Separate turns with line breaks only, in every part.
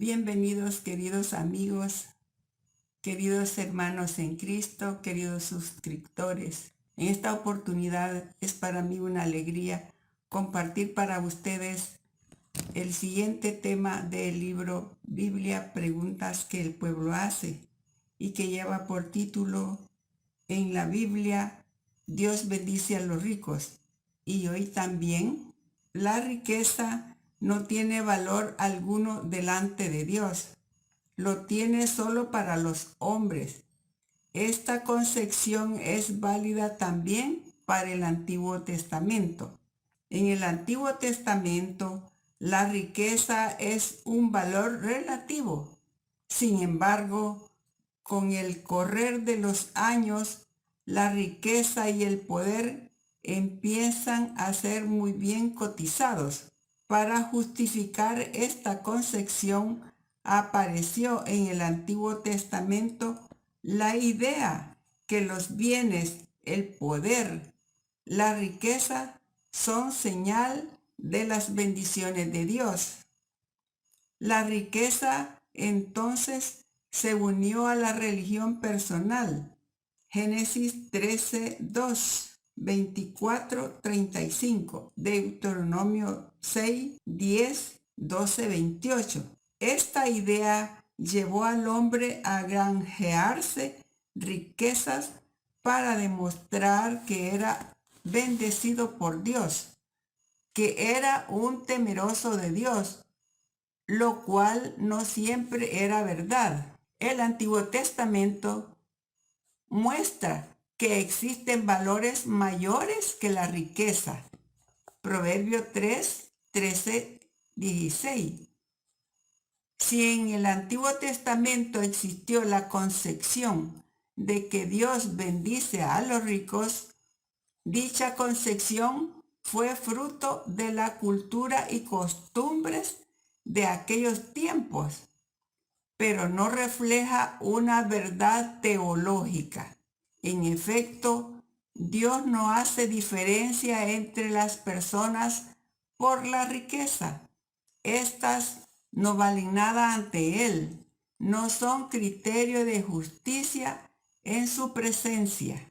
Bienvenidos, queridos amigos, queridos hermanos en Cristo, queridos suscriptores. En esta oportunidad es para mí una alegría compartir para ustedes el siguiente tema del libro Biblia, preguntas que el pueblo hace, y que lleva por título: En la Biblia, Dios bendice a los ricos. Y hoy también, la riqueza no tiene valor alguno delante de Dios. Lo tiene solo para los hombres. Esta concepción es válida también para el Antiguo Testamento. En el Antiguo Testamento, la riqueza es un valor relativo. Sin embargo, con el correr de los años, la riqueza y el poder empiezan a ser muy bien cotizados. Para justificar esta concepción, apareció en el Antiguo Testamento la idea que los bienes, el poder, la riqueza son señal de las bendiciones de Dios. La riqueza entonces se unió a la religión personal. Génesis 13:2, 24:35, Deuteronomio 6:10, 12, 28. Esta idea llevó al hombre a granjearse riquezas para demostrar que era bendecido por Dios, que era un temeroso de Dios, lo cual no siempre era verdad. El Antiguo Testamento muestra que existen valores mayores que la riqueza. Proverbio 3, 13, 16. Si en el Antiguo Testamento existió la concepción de que Dios bendice a los ricos, dicha concepción fue fruto de la cultura y costumbres de aquellos tiempos, pero no refleja una verdad teológica. En efecto, Dios no hace diferencia entre las personas por la riqueza. Estas no valen nada ante Él, no son criterio de justicia en su presencia.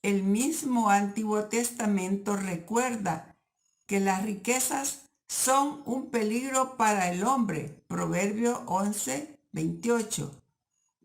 El mismo Antiguo Testamento recuerda que las riquezas son un peligro para el hombre. Proverbio 11, 28.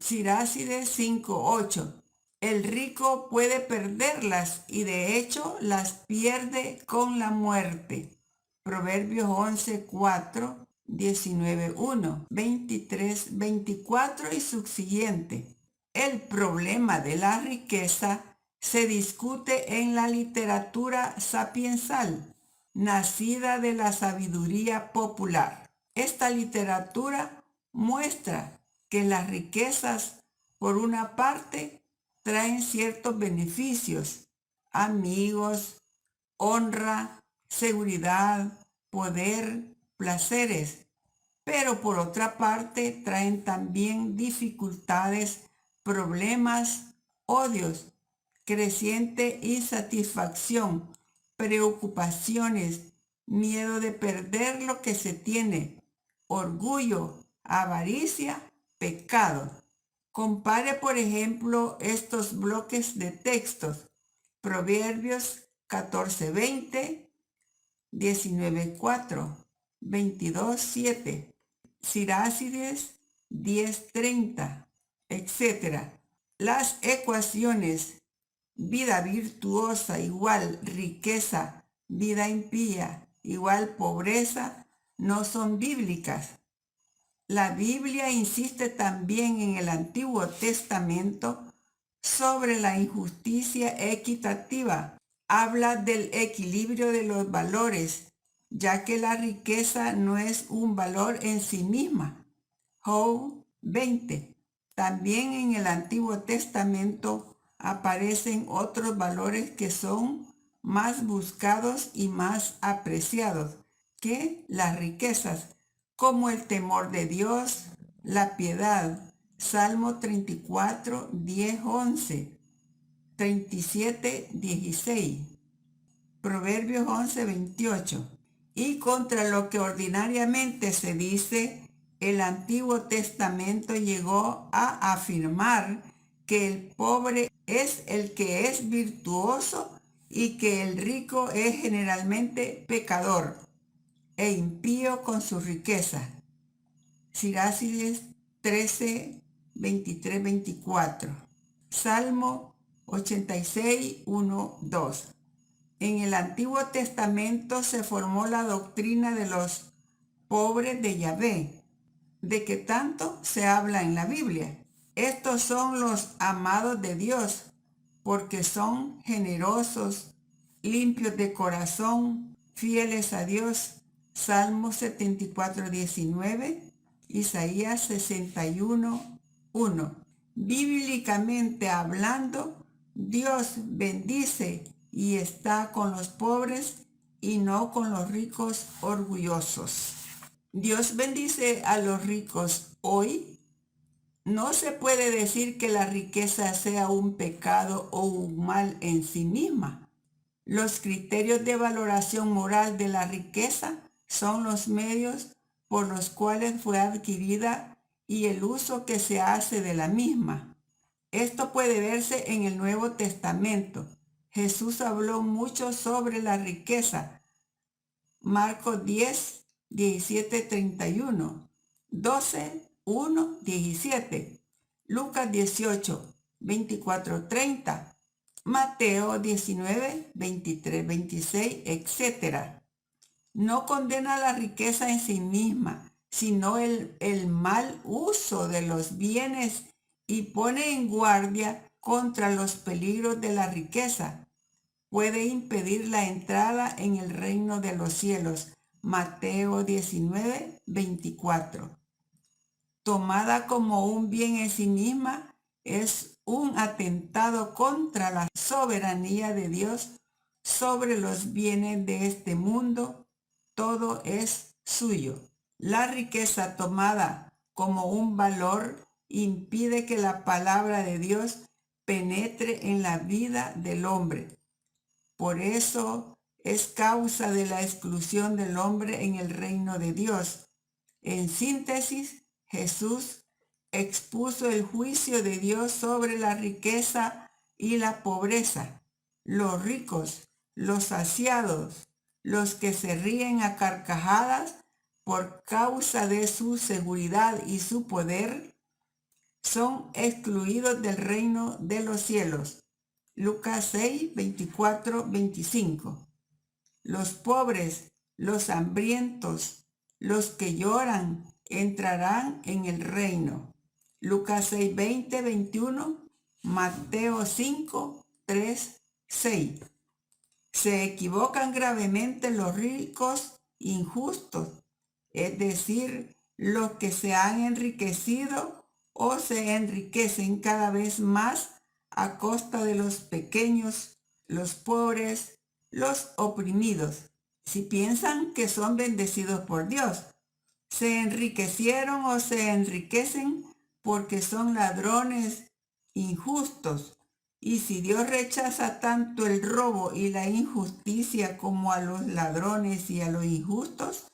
Sirácides 5:8. El rico puede perderlas y de hecho las pierde con la muerte. Proverbios 11:4, 19:1, 23, 24 y subsiguiente. El problema de la riqueza se discute en la literatura sapiensal, nacida de la sabiduría popular. Esta literatura muestra que las riquezas, por una parte, traen ciertos beneficios: amigos, honra, seguridad, poder, placeres, pero por otra parte traen también dificultades, problemas, odios, creciente insatisfacción, preocupaciones, miedo de perder lo que se tiene, orgullo, avaricia, pecado. Compare, por ejemplo, estos bloques de textos: Proverbios 14:20, 19:4, 22:7, Sirácides 10:30, etc. Las ecuaciones vida virtuosa igual riqueza, vida impía igual pobreza no son bíblicas. La Biblia insiste también en el Antiguo Testamento sobre la injusticia equitativa. Habla del equilibrio de los valores, ya que la riqueza no es un valor en sí misma. Job 20. También en el Antiguo Testamento aparecen otros valores que son más buscados y más apreciados que las riquezas, como el temor de Dios, la piedad. Salmo 34, 10, 11, 37, 16, Proverbios 11, 28. Y contra lo que ordinariamente se dice El Antiguo Testamento llegó a afirmar que el pobre es el que es virtuoso y que el rico es generalmente pecador e impío con su riqueza. Sirácides 13, 23, 24. Salmo 86, 1, 2. En el Antiguo Testamento se formó la doctrina de los pobres de Yahvé, de que tanto se habla en la Biblia. Estos son los amados de Dios, porque son generosos, limpios de corazón, fieles a Dios. Salmo 74, 19, Isaías 61, 1. Bíblicamente hablando, Dios bendice y está con los pobres y no con los ricos orgullosos. Dios bendice a los ricos hoy. No se puede decir que la riqueza sea un pecado o un mal en sí misma. Los criterios de valoración moral de la riqueza son los medios por los cuales fue adquirida y el uso que se hace de la misma. Esto puede verse en el Nuevo Testamento. Jesús habló mucho sobre la riqueza. Marcos 10, 17, 31, 12, 1, 17, Lucas 18, 24, 30, Mateo 19, 23, 26, etc. No condena la riqueza en sí misma, sino el mal uso de los bienes y pone en guardia contra los peligros de la riqueza. Puede impedir la entrada en el reino de los cielos. Mateo 19, 24. Tomada como un bien en sí misma, es un atentado contra la soberanía de Dios sobre los bienes de este mundo. Todo es suyo. La riqueza tomada como un valor impide que la palabra de Dios penetre en la vida del hombre. Por eso es causa de la exclusión del hombre en el reino de Dios. En síntesis, Jesús expuso el juicio de Dios sobre la riqueza y la pobreza. Los ricos, los saciados, los que se ríen a carcajadas por causa de su seguridad y su poder, son excluidos del reino de los cielos. Lucas 6, 24, 25. Los pobres, los hambrientos, los que lloran, entrarán en el reino. Lucas 6, 20, 21, Mateo 5, 3, 6. Se equivocan gravemente los ricos injustos, es decir, los que se han enriquecido o se enriquecen cada vez más a costa de los pequeños, los pobres, los oprimidos. Si piensan que son bendecidos por Dios, se enriquecieron o se enriquecen porque son ladrones injustos. Y si Dios rechaza tanto el robo y la injusticia como a los ladrones y a los injustos,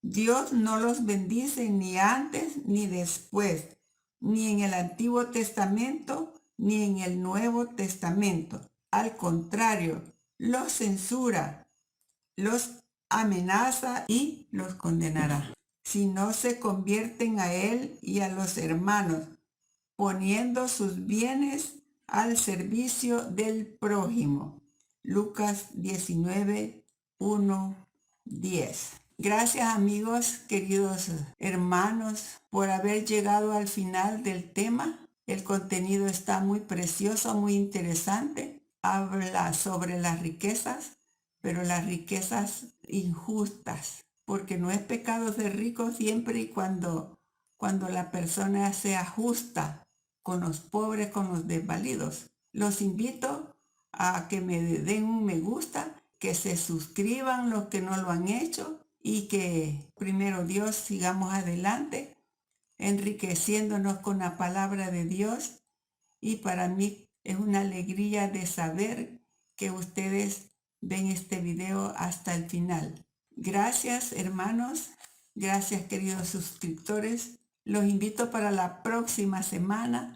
Dios no los bendice ni antes ni después, ni en el Antiguo Testamento ni en el Nuevo Testamento. Al contrario, los censura, los amenaza y los condenará si no se convierten a Él y a los hermanos, poniendo sus bienes al servicio del prójimo. Lucas 19, 1, 10. Gracias amigos, queridos hermanos, por haber llegado al final del tema. El contenido está muy precioso, muy interesante. Habla sobre las riquezas, pero las riquezas injustas, porque no es pecado ser rico siempre y cuando la persona sea justa con los pobres, con los desvalidos. Los invito a que me den un me gusta, que se suscriban los que no lo han hecho y que primero Dios sigamos adelante enriqueciéndonos con la palabra de Dios. Y para mí es una alegría de saber que ustedes ven este video hasta el final. Gracias hermanos, Gracias, queridos suscriptores. Los invito para la próxima semana